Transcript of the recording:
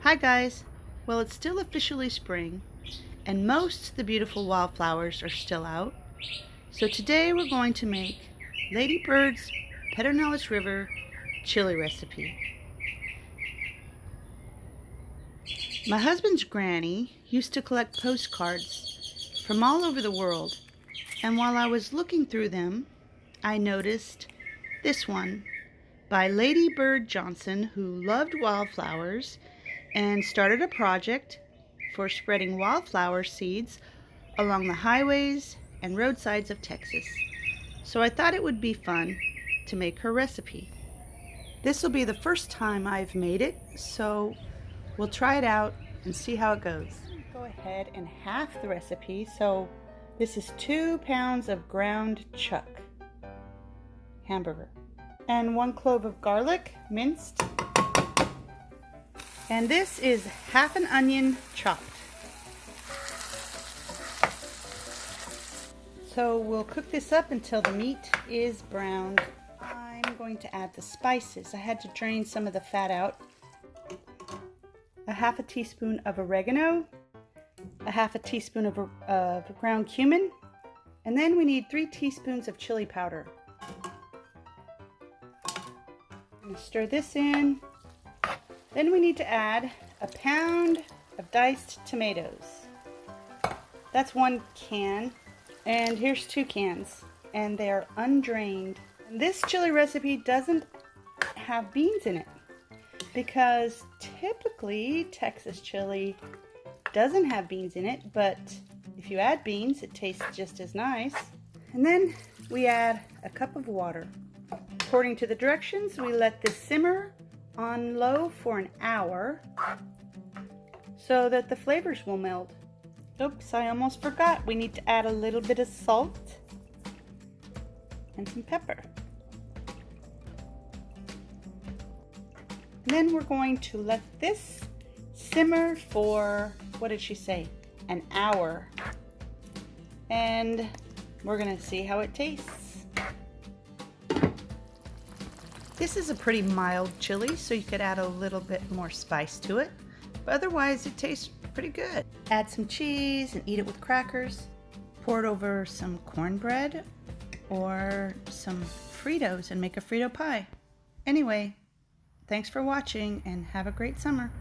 Hi guys! Well, it's still officially spring and most of the beautiful wildflowers are still out. So today we're going to make Lady Bird's Pedernales River chili recipe. My husband's granny used to collect postcards from all over the world, and while I was looking through them, I noticed this one by Lady Bird Johnson, who loved wildflowers and started a project for spreading wildflower seeds along the highways and roadsides of Texas. So I thought it would be fun to make her recipe. This will be the first time I've made it, so we'll try it out and see how it goes. Go ahead and half the recipe. So this is 2 pounds of ground chuck hamburger and 1 clove of garlic minced. And this is half an onion chopped. So we'll cook this up until the meat is browned. I'm going to add the spices. I had to drain some of the fat out. A half a teaspoon of oregano, a half a teaspoon of ground cumin, and then we need 3 teaspoons of chili powder. I'm going to stir this in. Then we need to add a pound of diced tomatoes. That's 1 can, and here's 2 cans, and they're undrained. And this chili recipe doesn't have beans in it because typically Texas chili doesn't have beans in it, but if you add beans, it tastes just as nice. And then we add a cup of water. According to the directions, we let this simmer on low for an hour so that the flavors will meld. Oops, I almost forgot. We need to add a little bit of salt and some pepper. And then we're going to let this simmer for, what did she say, an hour. And we're going to see how it tastes. This is a pretty mild chili, so you could add a little bit more spice to it, but otherwise it tastes pretty good. Add some cheese and eat it with crackers. Pour it over some cornbread or some Fritos and make a Frito pie. Anyway, thanks for watching and have a great summer.